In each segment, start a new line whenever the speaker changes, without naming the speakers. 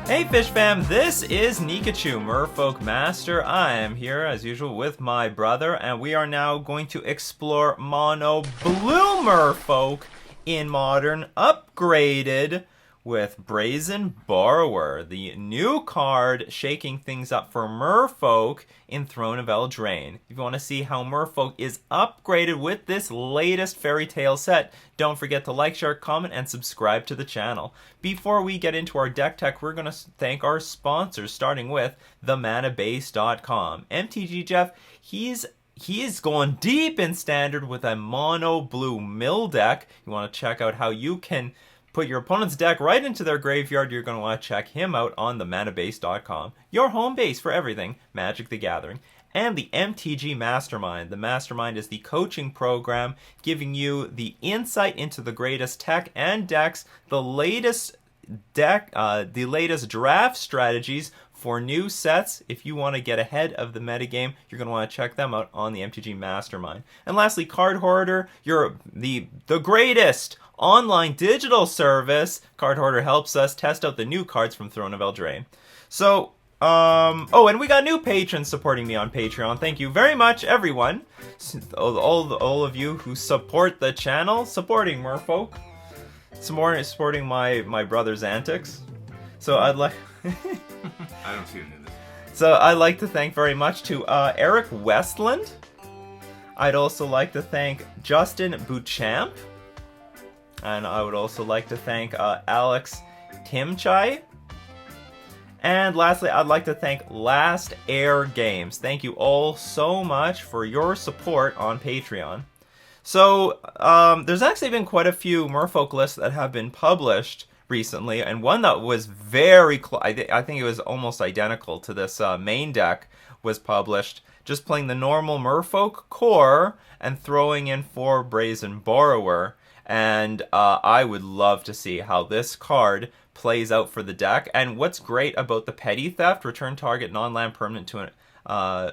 Hey Fish Fam, this is Nikachu, Merfolk Master. I am here as usual with my brother, and we are now going to explore Mono Blue Merfolk in Modern Upgraded with Brazen Borrower, the new card shaking things up for Merfolk in Throne of Eldraine. If you want to see how Merfolk is upgraded with this latest fairy tale set, don't forget to like, share, comment, and subscribe to the channel. Before we get into our deck tech, we're going to thank our sponsors, starting with themanabase.com. MTG Jeff, he is going deep in standard with a mono blue mill deck. You want to check out how you can put your opponent's deck right into their graveyard. You're going to want to check him out on themanabase.com, your home base for everything Magic the Gathering. And the MTG Mastermind. The Mastermind is the coaching program giving you the insight into the greatest tech and decks, the latest draft strategies for new sets. If you want to get ahead of the metagame, you're going to want to check them out on the MTG Mastermind. And lastly, Card Hoarder, you're the greatest online digital service. Card Hoarder helps us test out the new cards from Throne of Eldraine. So, and we got new patrons supporting me on Patreon. Thank you very much, everyone. All of you who support the channel, supporting Merfolk, supporting my brother's antics. So I'd like...
I don't see it in this.
So I'd like to thank very much to Eric Westland. I'd also like to thank Justin Bouchamp. And I would also like to thank Alex Timchai. And lastly, I'd like to thank Last Air Games. Thank you all so much for your support on Patreon. So, there's actually been quite a few Merfolk lists that have been published recently, and one that was very I think it was almost identical to this main deck was published, just playing the normal Merfolk core and throwing in 4 Brazen Borrower. And I would love to see how this card plays out for the deck. And what's great about the Petty Theft, return target non-land permanent to an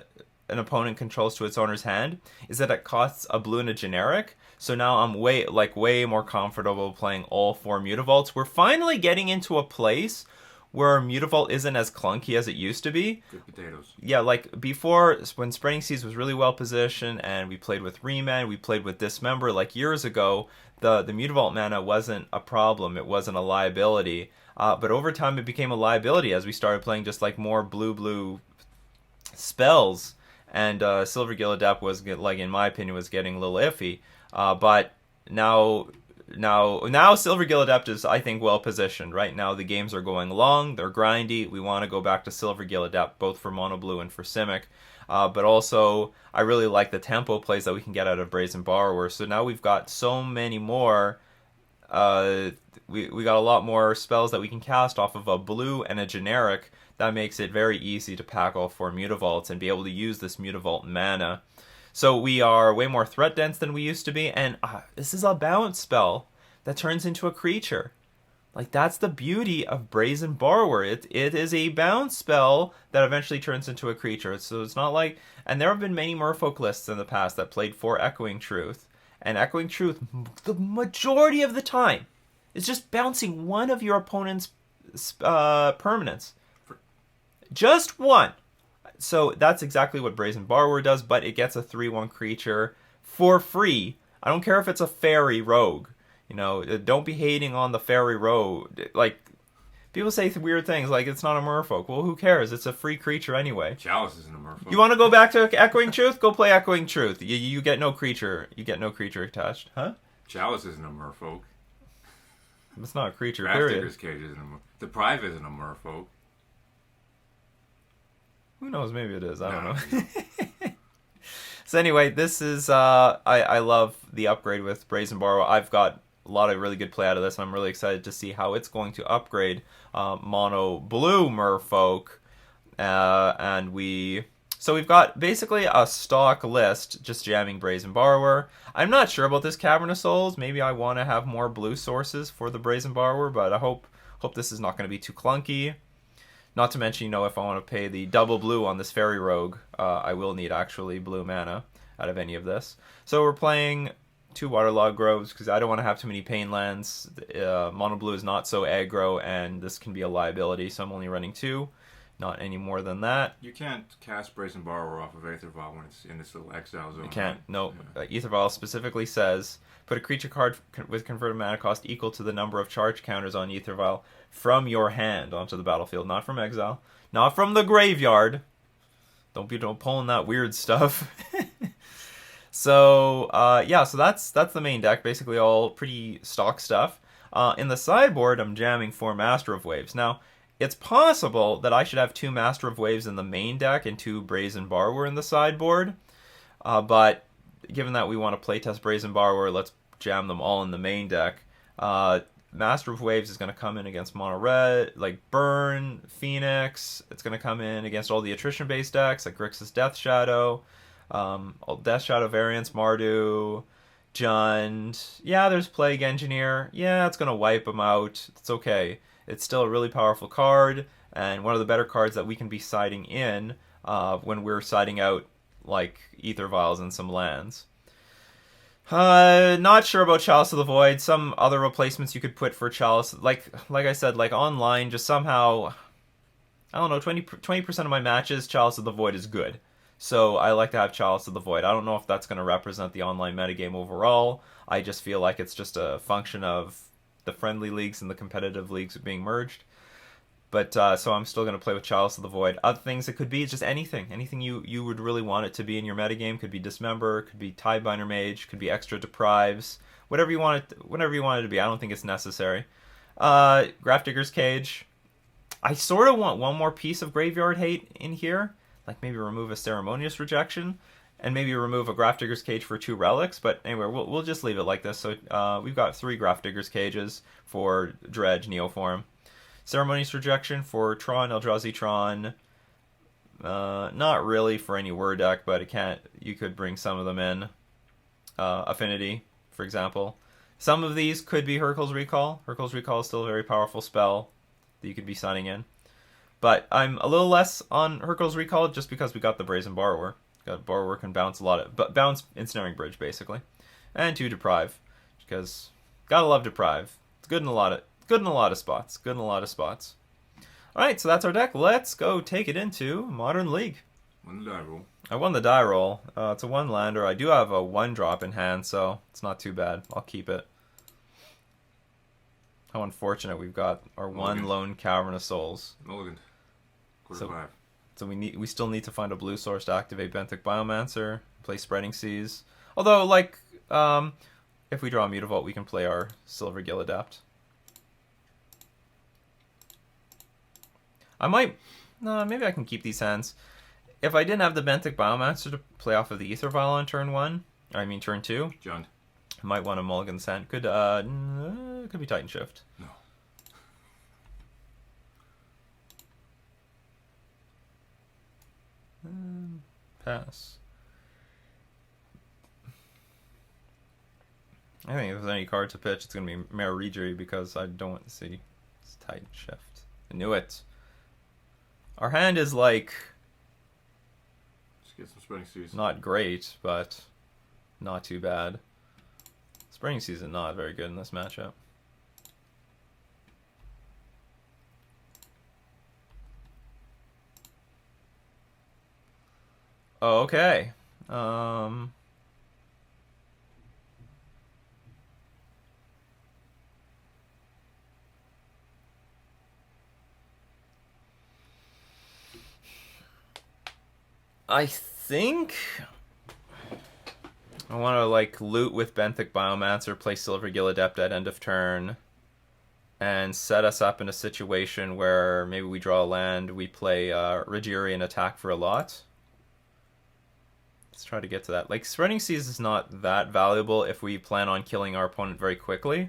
opponent controls to its owner's hand, is that it costs a blue and a generic. So now I'm way more comfortable playing all 4 Mutavaults. We're finally getting into a place where Mutavault isn't as clunky as it used to be.
Good potatoes.
Yeah, like before, when Spreading Seas was really well positioned and we played with Remand, we played with Dismember, like years ago, the Mutavault mana wasn't a problem, it wasn't a liability. But over time it became a liability as we started playing just like more blue spells. And Silver Gill Adept was, like in my opinion, was getting a little iffy. But now Silver Gill Adept is, I think, well positioned. Right now the games are going long, they're grindy. We want to go back to Silver Gill Adept, both for Mono Blue and for Simic. But also, I really like the tempo plays that we can get out of Brazen Borrower. So now we've got so many more. We got a lot more spells that we can cast off of a blue and a generic. That makes it very easy to pack all 4 Mutavaults and be able to use this Mutavault mana. So we are way more threat dense than we used to be, and this is a bounce spell that turns into a creature. Like, that's the beauty of Brazen Borrower. It is a bounce spell that eventually turns into a creature. So it's not like... And there have been many Merfolk lists in the past that played for Echoing Truth. And Echoing Truth, the majority of the time, is just bouncing one of your opponent's permanents. Just one. So that's exactly what Brazen Borrower does, but it gets a 3/1 creature for free. I don't care if it's a fairy rogue. You know, don't be hating on the fairy rogue. Like, people say weird things like it's not a Merfolk. Well, who cares? It's a free creature anyway.
Chalice isn't a Merfolk.
You want to go back to Echoing Truth? Go play Echoing Truth. You get no creature. You get no creature attached. Huh?
Chalice isn't a Merfolk.
It's not a creature,
Draft
period.
Digger's Cage isn't a Merfolk. Deprive isn't a Merfolk.
Who knows? Maybe it is. I don't know. So anyway, this is... I love the upgrade with Brazen Borrower. I've got a lot of really good play out of this, and I'm really excited to see how it's going to upgrade Mono Blue Merfolk. So we've got basically a stock list, just jamming Brazen Borrower. I'm not sure about this Cavern of Souls. Maybe I want to have more blue sources for the Brazen Borrower, but I hope this is not going to be too clunky. Not to mention, if I want to pay the double blue on this Fairy Rogue, I will need actually blue mana out of any of this. So we're playing 2 Waterlog Groves because I don't want to have too many pain lands. Mono blue is not so aggro, and this can be a liability, so I'm only running 2, not any more than that.
You can't cast Brazen Borrower off of Aether Vial when it's in this little exile zone.
You can't.
Right?
No.
Yeah.
Aether Vial specifically says put a creature card with converted mana cost equal to the number of charge counters on Aether Vial from your hand onto the battlefield, not from exile, not from the graveyard. Don't be pulling that weird stuff. So yeah, so that's the main deck. Basically, all pretty stock stuff. In the sideboard, I'm jamming 4 Master of Waves. Now, it's possible that I should have 2 Master of Waves in the main deck and 2 Brazen Borrower in the sideboard. But given that we want to playtest Brazen Borrower, let's jam them all in the main deck. Master of Waves is going to come in against mono red, like Burn, Phoenix. It's going to come in against all the attrition-based decks, like Grixis Death Shadow, all Death Shadow variants, Mardu, Jund. Yeah, there's Plague Engineer. Yeah, it's going to wipe them out. It's okay. It's still a really powerful card, and one of the better cards that we can be siding in when we're siding out, like, Aether Vials and some lands. Not sure about Chalice of the Void. Some other replacements you could put for Chalice, like I said, like online, just somehow, I don't know, 20% of my matches, Chalice of the Void is good. So I like to have Chalice of the Void. I don't know if that's going to represent the online metagame overall. I just feel like it's just a function of the friendly leagues and the competitive leagues being merged. But so I'm still going to play with Chalice of the Void. Other things it could be just anything. Anything you would really want it to be in your metagame. Could be Dismember, could be Tidebinder Mage, could be Extra Deprives. Whatever you want it to be. I don't think it's necessary. Grafdigger's Cage. I sort of want one more piece of Graveyard Hate in here. Like maybe remove a Ceremonious Rejection. And maybe remove a Grafdigger's Cage for 2 relics. But anyway, we'll just leave it like this. So we've got 3 Grafdigger's Cages for Dredge, Neoform. Ceremonious Rejection for Tron, Eldrazi Tron. Not really for any Word deck, but it can't. You could bring some of them in. Affinity, for example. Some of these could be Hurkyl's Recall. Hurkyl's Recall is still a very powerful spell that you could be signing in. But I'm a little less on Hurkyl's Recall just because we got the Brazen Borrower. Borrower can bounce a lot of, bounce Ensnaring Bridge basically, and 2 Deprive, because gotta love Deprive. It's good in a lot of spots. Good in a lot of spots. All right, so that's our deck. Let's go take it into Modern League.
Won the die roll.
I won the die roll. It's a 1-lander. I do have a 1-drop in hand, so it's not too bad. I'll keep it. How unfortunate we've got our
Mulligan.
1 lone Cavern of Souls.
Mulligan. Quarter 5.
So we still need to find a blue source to activate Benthic Biomancer, play Spreading Seas. Although, like, if we draw a Mutavault, we can play our Silver Gill Adept. Maybe I can keep these hands. If I didn't have the Benthic Biomancer to play off of the Aether Vial on turn 2,
Jund.
I might want a Mulligan's Hand. Could be Titan Shift.
No.
Pass. I think if there's any card to pitch, it's going to be Mare Regery because I don't want to see it's Titan Shift. I knew it. Our hand is like
Just get some Spreading Seas.
not great, but not too bad. Spreading Seas is not very good in this matchup. Oh, okay. I think I want to like loot with Benthic Biomancer, play Silver Gill Adept at end of turn, and set us up in a situation where maybe we draw a land, we play Regery and attack for a lot. Let's try to get to that. Like, Spreading Seas is not that valuable if we plan on killing our opponent very quickly.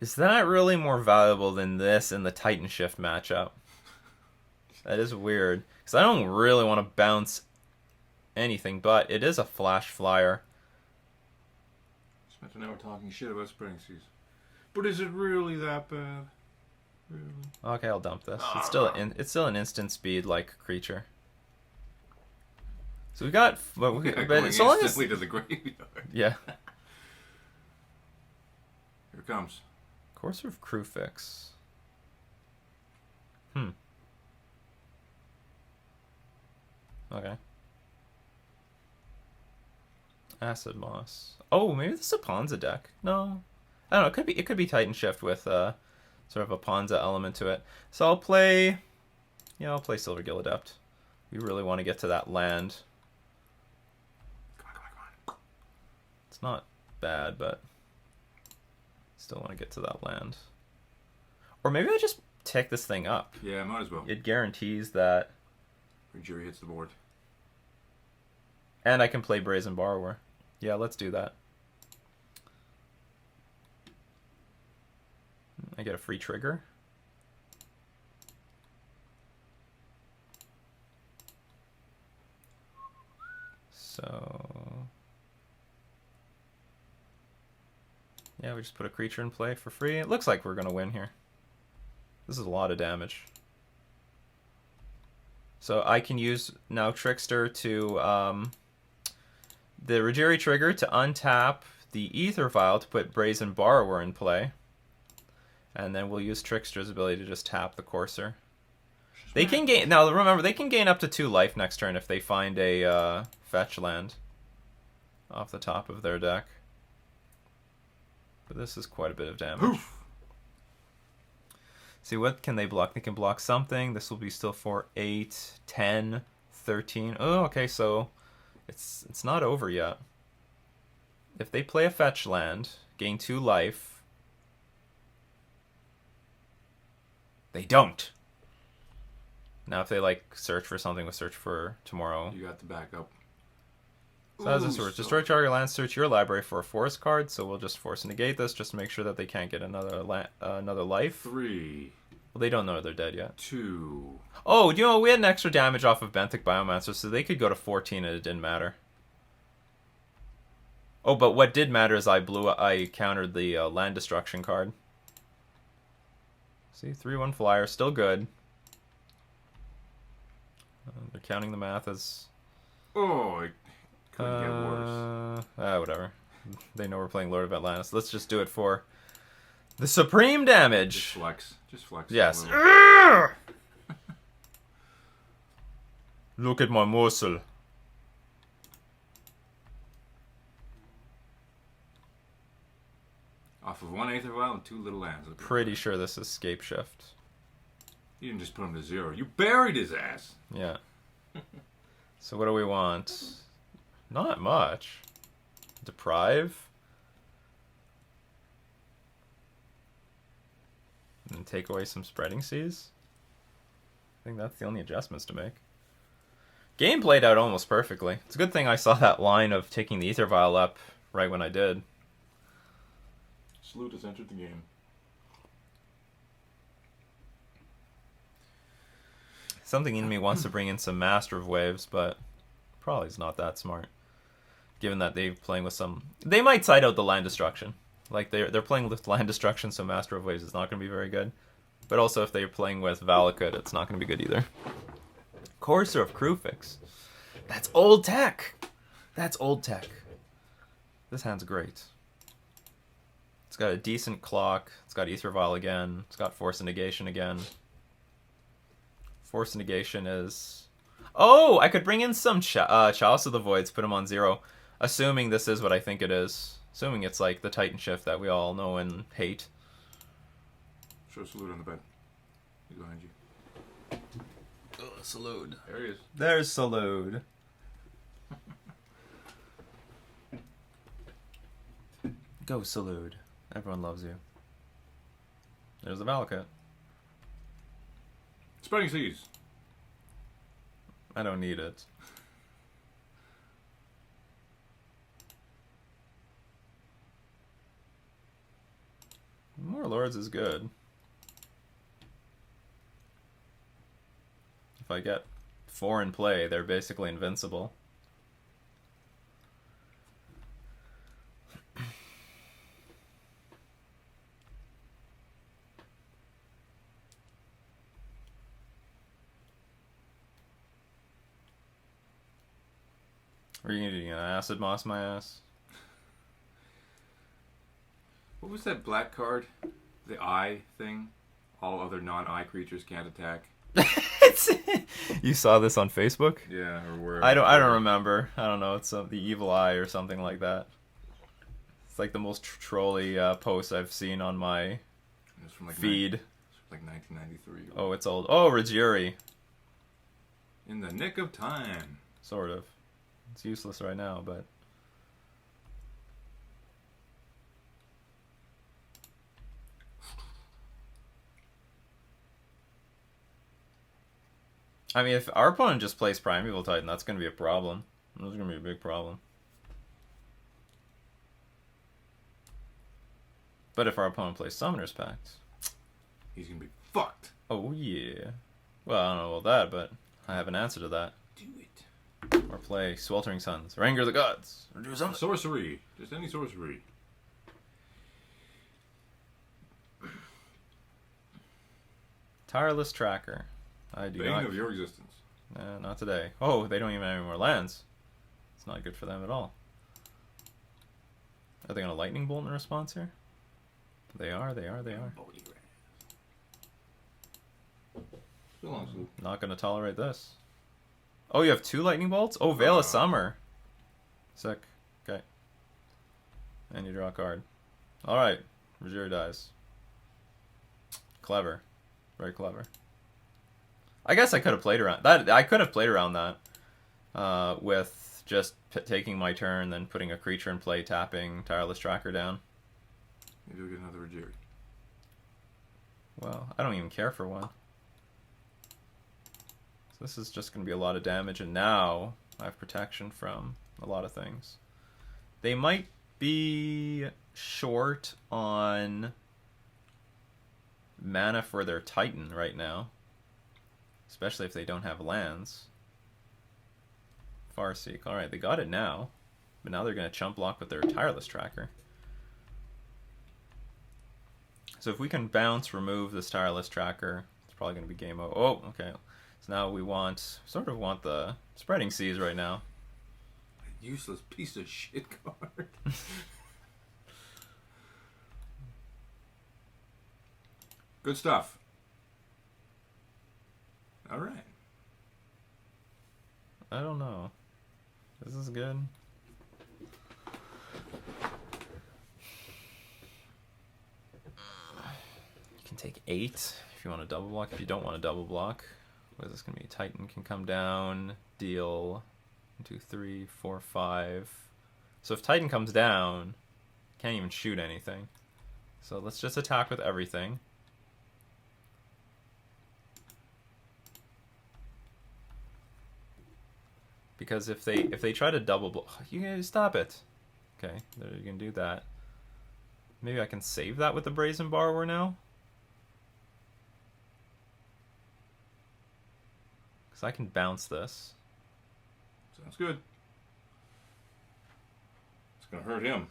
Is that really more valuable than this in the Titan Shift matchup? That is weird. Because I don't really want to bounce anything, but it is a flash flyer.
Spent an hour talking shit about Spreading Seas. But is it really that bad? Really?
Okay, I'll dump this. It's still an instant speed like creature. So we got, but
Going
so long as
instantly to the graveyard.
yeah.
Here it comes.
Courser of Crewfix. Okay. Acid Moss. Oh, maybe this is a Ponza deck. No, I don't know. It could be Titan Shift with sort of a Ponza element to it. So I'll play. Yeah, I'll play Silver Gill Adept. We really want to get to that land.
Come on, come on, come on.
It's not bad, but still want to get to that land. Or maybe I just take this thing up.
Yeah, might as well.
It guarantees that.
Jury hits the board.
And I can play Brazen Borrower. Yeah, let's do that. I get a free trigger. So... yeah, we just put a creature in play for free. It looks like we're going to win here. This is a lot of damage. So I can use now Trickster to... the Rajiri trigger to untap the Ether Vial to put Brazen Borrower in play. And then we'll use Trickster's ability to just tap the Courser. They can gain... now, remember, they can gain up to 2 life next turn if they find a fetch land off the top of their deck. But this is quite a bit of damage.
Poof.
See, what can they block? They can block something. This will be still for 8, 10, 13. Oh, okay, so... It's not over yet. If they play a fetch land, gain 2 life. They don't. Now if they like search for something, we'll search for tomorrow.
You got the backup.
So how does this work? Destroy target land, search your library for a force card. So we'll just force negate this just to make sure that they can't get another life.
3.
Well, they don't know they're dead yet.
2.
Oh, you know, we had an extra damage off of Benthic Biomancer, so they could go to 14 and it didn't matter. Oh, but what did matter is I countered the land destruction card. See, 3/1 flyer, still good. They're counting the math as...
oh, it couldn't get worse.
Whatever. They know we're playing Lord of Atlantis. Let's just do it for the supreme damage.
Just flex. Just flex.
Yes. Look at my muscle.
Off of 1 Aether Vial and 2 little lands.
Pretty sure this is Scape Shift.
You didn't just put him to 0. You buried his ass.
Yeah. So what do we want? Not much. Deprive. And take away some Spreading Seas. I think that's the only adjustments to make. Game played out almost perfectly. It's a good thing I saw that line of taking the Ether Vial up right when I did.
Salute has entered the game.
Something in me wants to bring in some Master of Waves, but probably is not that smart. Given that they're playing with some... they might side out the land destruction. Like, they're playing with land destruction, so Master of Waves is not going to be very good. But also, if they're playing with Valakut, it's not going to be good either. Courser of Crewfix. That's old tech! That's old tech. This hand's great. It's got a decent clock. It's got Ether Vial again. It's got Force of Negation again. Force of Negation is... oh! I could bring in some Chalice of the Voids, put him on 0. Assuming this is what I think it is. Assuming it's like the Titan Shift that we all know and hate.
Show Salute on the bed. He's behind you.
Oh, Salute.
There he is.
There's Salute. Go Salute. Everyone loves you. There's the Valakut.
Spreading Seas.
I don't need it. More Lords is good. If I get 4 in play, they're basically invincible. Are you gonna acid moss my ass?
What was that black card? The eye thing? All other non-eye creatures can't attack.
You saw this on Facebook?
Yeah, or where?
I don't remember. I don't know. It's the evil eye or something like that. It's like the most trolly post I've seen on my
From like
feed.
It's from like 1993.
Oh, it's old. Oh, Rajiri.
In the nick of time.
Sort of. It's useless right now, but... I mean, if our opponent just plays Primeval Titan, that's going to be a problem. That's going to be a big problem. But if our opponent plays Summoner's Pact...
He's going to be fucked.
Oh, yeah. Well, I don't know about that, but I have an answer to that.
Do it.
Or play Sweltering Suns, or Anger the Gods, or do something.
Sorcery. Just any sorcery.
Tireless Tracker. I do
Bane
not...
of your existence.
Not today. Oh, they don't even have any more lands. It's not good for them at all. Are they going to Lightning Bolt in response here? They are.
So long, Sue.
Not going to tolerate this. Oh, you have 2 Lightning Bolts? Oh, Veil of Summer. Sick. Okay. And you draw a card. Alright. Rajiri dies. Clever. Very clever. I guess I could have played around that. I could have played around that with just taking my turn, then putting a creature in play, tapping Tireless Tracker down.
Maybe we'll get another Rajiri.
Well, I don't even care for one. So this is just going to be a lot of damage, and now I have protection from a lot of things. They might be short on mana for their Titan right now. Especially if they don't have lands. Farseek. Alright, they got it now. But now they're going to chump block with their Tireless Tracker. So if we can bounce, remove this Tireless Tracker, it's probably going to be game over. Oh, okay. So now we sort of want the Spreading Seas right now.
A useless piece of shit card. Good stuff. All right.
I don't know. This is good. You can take 8 if you want to double block. If you don't want to double block, what is this going to be? Titan can come down, deal 1, 2, 3, 4, 5. So if Titan comes down, can't even shoot anything. So let's just attack with everything. Because if they try to double block, you can stop it. Okay, there you can do that. Maybe I can save that with the Brazen Borrower now. Because I can bounce this.
Sounds good. It's gonna hurt him.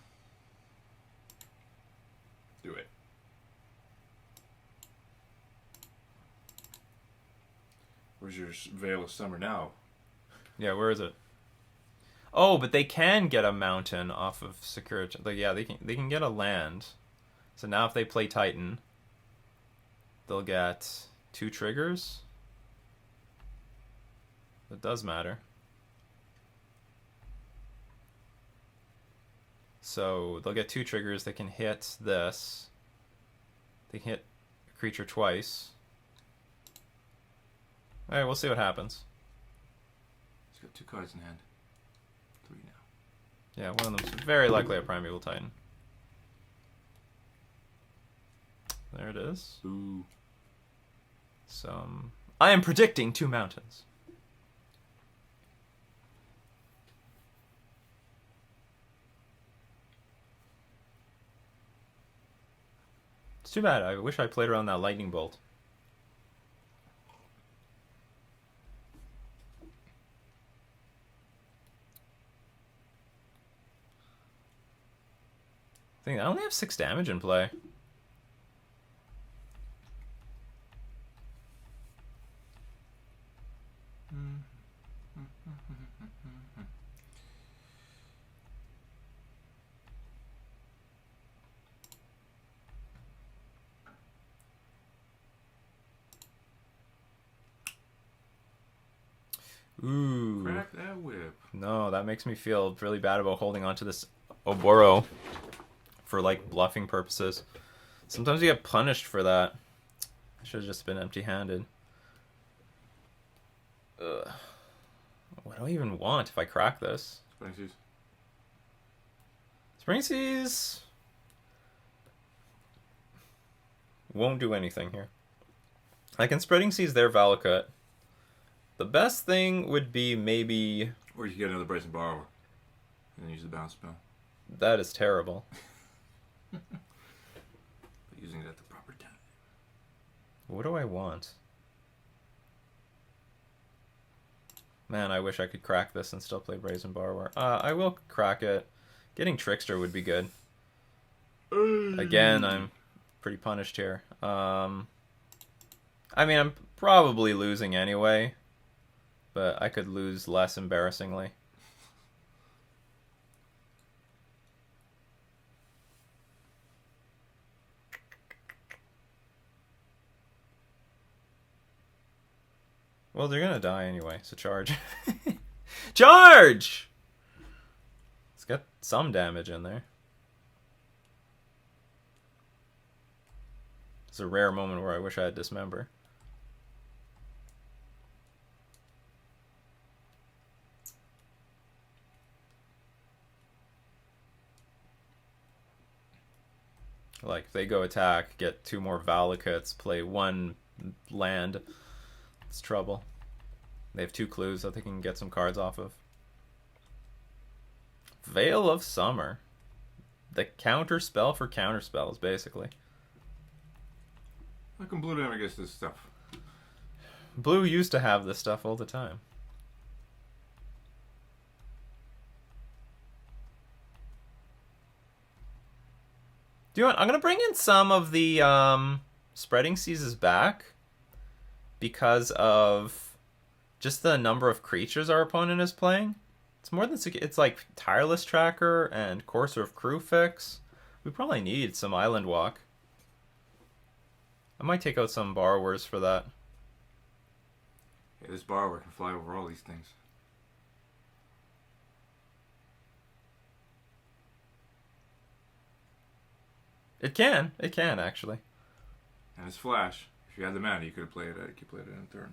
Do it. Where's your Veil of Summer now?
Yeah, where is it? Oh, but they can get a mountain off of Security. Like, yeah, they can get a land. So now if they play Titan, they'll get 2 triggers. That does matter. So they'll get 2 triggers. They can hit this. They can hit a creature twice. Alright, we'll see what happens.
He's got 2 cards in hand. 3 now.
Yeah, one of them's very likely a Primeval Titan. There it is.
Ooh.
I am predicting 2 mountains. It's too bad. I wish I played around that Lightning Bolt. I only have 6 damage in play. Ooh.
Crack that whip.
No, that makes me feel really bad about holding on to this Oboro for like bluffing purposes. Sometimes you get punished for that. I should have just been empty-handed. Ugh. What do I even want if I crack this?
Spring Seas.
Spring Seas won't do anything here. I can Spreading Seas their Valakut. The best thing would be maybe...
Or you can get another Bryson Borrower. And then use the bounce spell.
That is terrible.
But using it at the proper time.
What do I want? Man, I wish I could crack this and still play Brazen Borrower. I will crack it. Getting Trickster would be good. Again, I'm pretty punished here. I mean, I'm probably losing anyway, but I could lose less embarrassingly. Well, they're gonna die anyway, so charge. Charge! It's got some damage in there. It's a rare moment where I wish I had Dismember. Like, if they go attack, get 2 more Valakuts, play 1 land, it's trouble. They have 2 clues that they can get some cards off of. Veil of Summer. The counter spell for counter spells, basically.
How come Blue never gets this stuff?
Blue used to have this stuff all the time. Do you want? I'm gonna bring in some of the Spreading Seas back because of just the number of creatures our opponent is playing. It's more than it's like Tireless Tracker and Courser of Crew fix. We probably need some Island Walk. I might take out some Borrowers for that.
Yeah, this Borrower can fly over all these things.
It can actually.
And it's Flash. If you had the mana, you could play it. You could play it in a turn.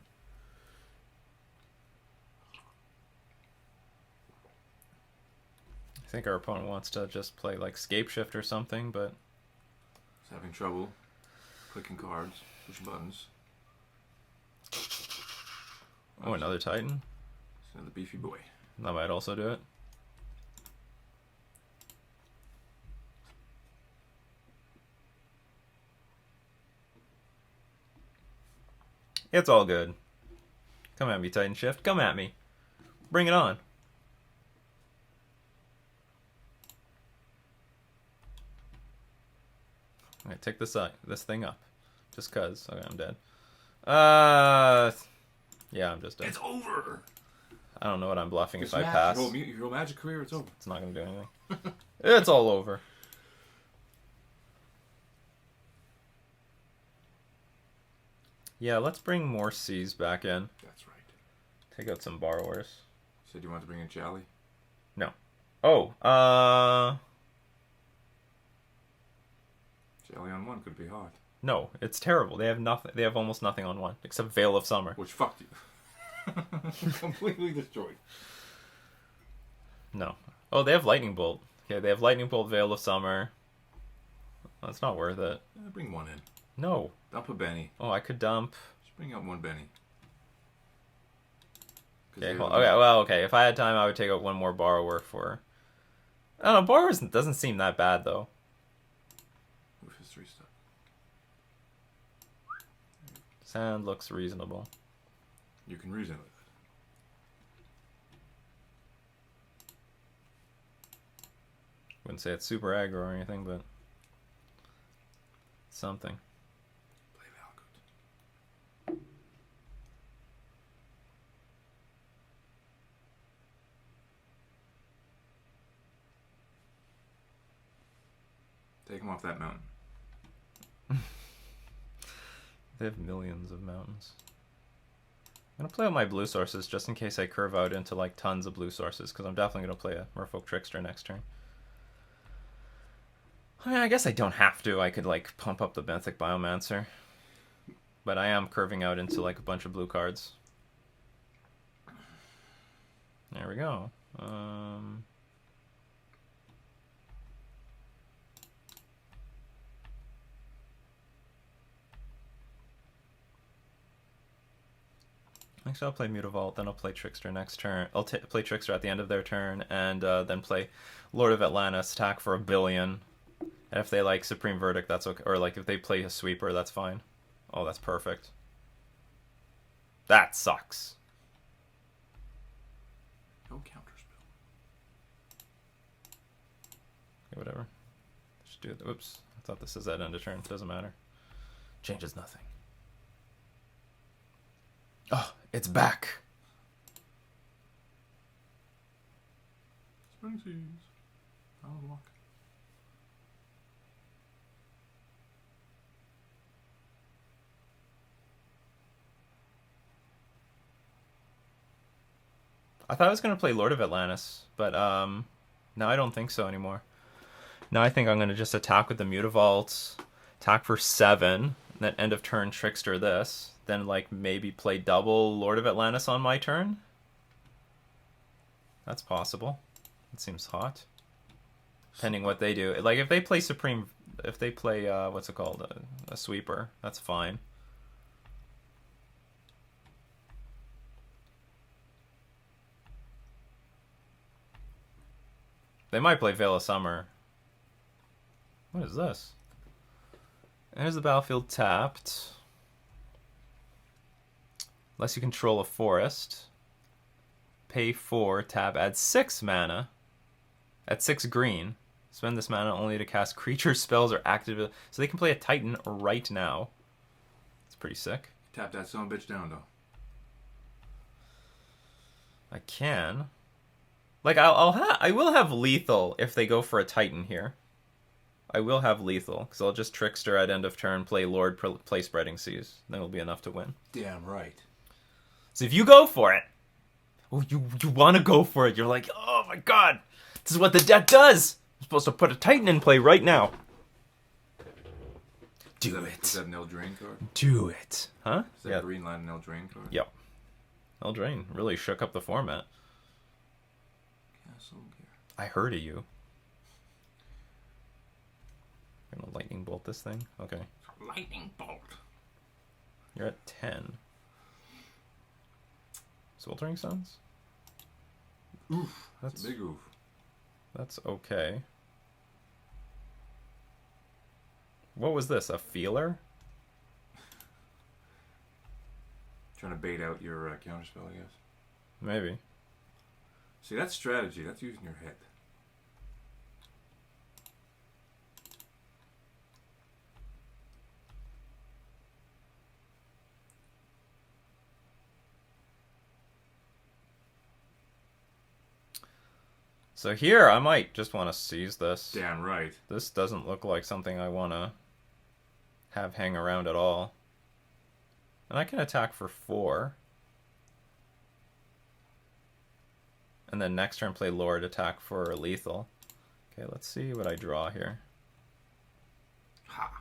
I think our opponent wants to just play like Scapeshift or something, but
He's having trouble clicking cards, pushing buttons.
oh, another Titan.
It's another beefy boy.
That might also do it. It's all good. Come at me, Titan Shift. Come at me. Bring it on. Alright, take this thing up. Just cuz. Okay, I'm dead. Yeah, I'm just dead.
It's over!
I don't know what I'm bluffing
This
if I
match,
pass.
Your whole Magic career, it's over.
It's not gonna do anything. It's all over. Yeah, let's bring more C's back in.
That's right.
Take out some Borrowers.
Said you wanted to bring in Jolly?
No. Oh,
Jolly on 1 could be hot.
no, it's terrible. They have nothing. They have almost nothing on 1 except Veil of Summer.
Which fucked you. Completely destroyed.
No. Oh, they have Lightning Bolt. Okay, they have Lightning Bolt, Veil of Summer. That's not worth it.
Bring 1 in.
No.
Dump a Benny.
Oh, I could dump.
Just bring out 1 Benny.
Okay, okay. If I had time, I would take out 1 more Borrower for... I don't know, Borrower doesn't seem that bad, though.
With his 3 stuff.
Sand looks reasonable.
You can reason with it.
Wouldn't say it's super aggro or anything, but... something.
Play Valakut. Take him off that mountain.
They have millions of mountains. I'm gonna play out my blue sources just in case I curve out into like tons of blue sources, because I'm definitely gonna play a Merfolk Trickster next turn. I mean, I guess I don't have to. I could like pump up the Benthic Biomancer, but I am curving out into like a bunch of blue cards. There we go. Actually, I'll play Mutavault, then I'll play Trickster next turn. I'll play Trickster at the end of their turn, and then play Lord of Atlantis, attack for 1 billion. And if they like Supreme Verdict, that's okay. Or like if they play a Sweeper, that's fine. Oh, that's perfect. That sucks.
No counterspell.
Okay, whatever. Just do it. Oops. I thought this is at end of turn. Doesn't matter. Changes nothing. Oh, it's back.
Spring Seas. I'll walk.
I thought I was going to play Lord of Atlantis, but now I don't think so anymore. Now I think I'm going to just attack with the Mutavault, attack for 7, then end of turn Trickster this, then like maybe play double Lord of Atlantis on my turn. That's possible. It seems hot. Depending what they do. Like if they play Supreme, if they play what's it called, a Sweeper, that's fine. They might play Veil of Summer. What is this? There's the battlefield tapped. Unless you control a forest. Pay 4, tap, add 6 mana. At 6 green. Spend this mana only to cast creature spells or active. So they can play a Titan right now. It's pretty sick.
Tap that son of a bitch down, though.
I can. Like, I will have lethal if they go for a Titan here. I will have lethal, because I'll just Trickster at end of turn, play Lord, play Spreading Seas. Then it'll be enough to win.
Damn right.
So if you go for it, oh, you want to go for it, you're like, oh my god, this is what the deck does! I'm supposed to put a Titan in play right now. Do it.
Is that an Eldraine card?
Do it. Huh?
Is that green line an Eldraine card?
Yep. Eldraine really shook up the format.
Castle Gear.
I heard of you. I'm gonna lightning bolt this thing? Okay.
Lightning bolt.
You're at 10. Sweltering Suns?
Oof. That's a big oof.
That's okay. What was this? A feeler?
Trying to bait out your counterspell, I guess.
Maybe.
See, that's strategy. That's using your head.
So here, I might just want to seize this.
Damn right.
This doesn't look like something I want to have hang around at all. And I can attack for 4. And then next turn play Lord, attack for lethal. Okay, let's see what I draw here.
Ha.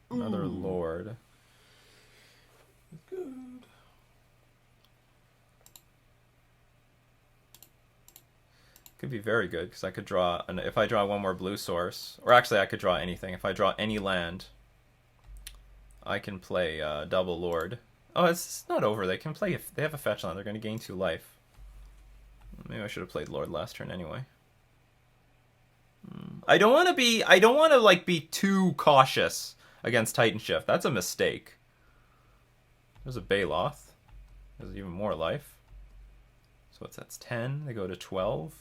Another
Ooh.
Lord.
Good.
Could be very good, because I could draw, if I draw one more blue source, or actually I could draw anything. If I draw any land, I can play double Lord. Oh, it's not over. They can play, if they have a fetch land, they're going to gain 2 life. Maybe I should have played Lord last turn anyway. I don't want to like be too cautious against Titan Shift. That's a mistake. There's a Baloth. There's even more life. So what's that's 10? They go to 12.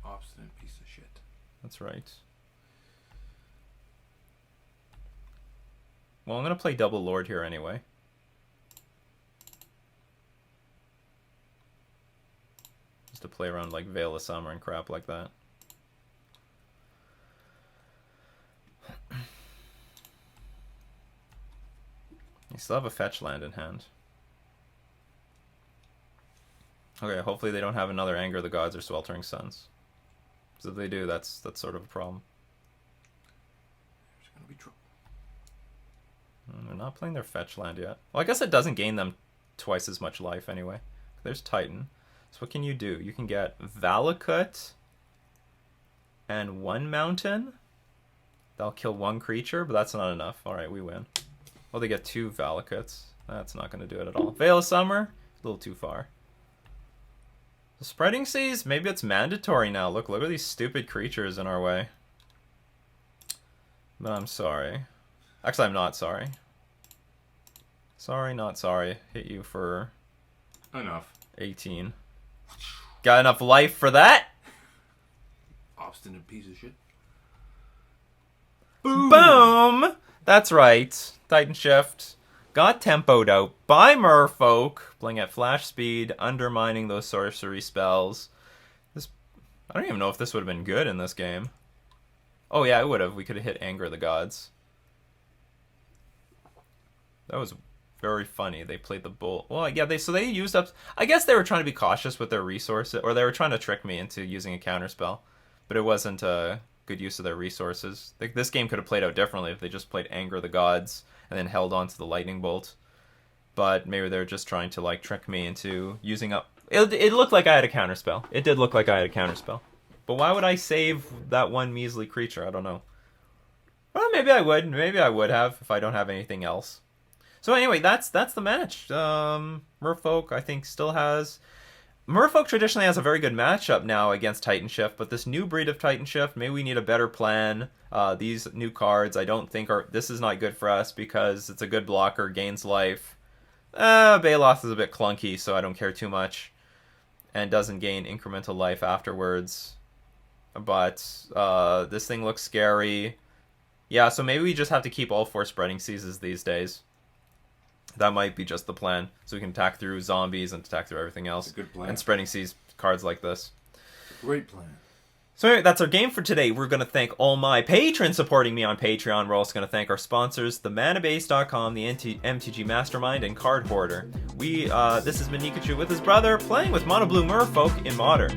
Obstinate piece of shit.
That's right. Well, I'm going to play double Lord here anyway. Just to play around like Veil of Summer and crap like that. You still have a fetch land in hand. Okay, hopefully they don't have another Anger of the Gods or Sweltering Suns. Because if they do, that's sort of a problem.
There's gonna be trouble.
They're not playing their fetch land yet. Well, I guess it doesn't gain them twice as much life anyway. There's Titan. So what can you do? You can get Valakut and 1 mountain. That'll kill 1 creature, but that's not enough. Alright, we win. Well, they get 2 Valakuts. That's not going to do it at all. Veil of Summer? A little too far. The Spreading Seas? Maybe it's mandatory now. Look at these stupid creatures in our way. But I'm sorry. Actually, I'm not sorry. Sorry, not sorry. Hit you for...
Enough.
18. Got enough life for that?
Obstinate piece of shit.
Boom! Boom! That's right. Titan Shift got tempoed out by Merfolk, playing at flash speed, undermining those sorcery spells. I don't even know if this would have been good in this game. Oh yeah, it would have. We could have hit Anger of the Gods. That was very funny. They played the bull. Well, yeah, they used up... I guess they were trying to be cautious with their resources, or they were trying to trick me into using a counterspell. But it wasn't a good use of their resources. This game could have played out differently if they just played Anger of the Gods and then held on to the Lightning Bolt. But maybe they were just trying to like trick me into using up... It looked like I had a counterspell. It did look like I had a counterspell. But why would I save that 1 measly creature? I don't know. Well, maybe I would. Maybe I would have if I don't have anything else. So anyway, that's the match. Merfolk, I think, still has... Merfolk traditionally has a very good matchup now against Titan Shift, but this new breed of Titan Shift, maybe we need a better plan. These new cards, I don't think are... This is not good for us because it's a good blocker, gains life. Baloth is a bit clunky, so I don't care too much. And doesn't gain incremental life afterwards. But this thing looks scary. Yeah, so maybe we just have to keep all 4 Spreading Seas these days. That might be just the plan, so we can attack through zombies and attack through everything else.
That's a good plan.
And Spreading Seas cards like this.
Great plan.
So anyway, that's our game for today. We're going to thank all my patrons supporting me on Patreon. We're also going to thank our sponsors, themanabase.com, the MTG Mastermind, and Card Hoarder. This has been Nikachu with his brother, playing with Mono Blue Merfolk in Modern.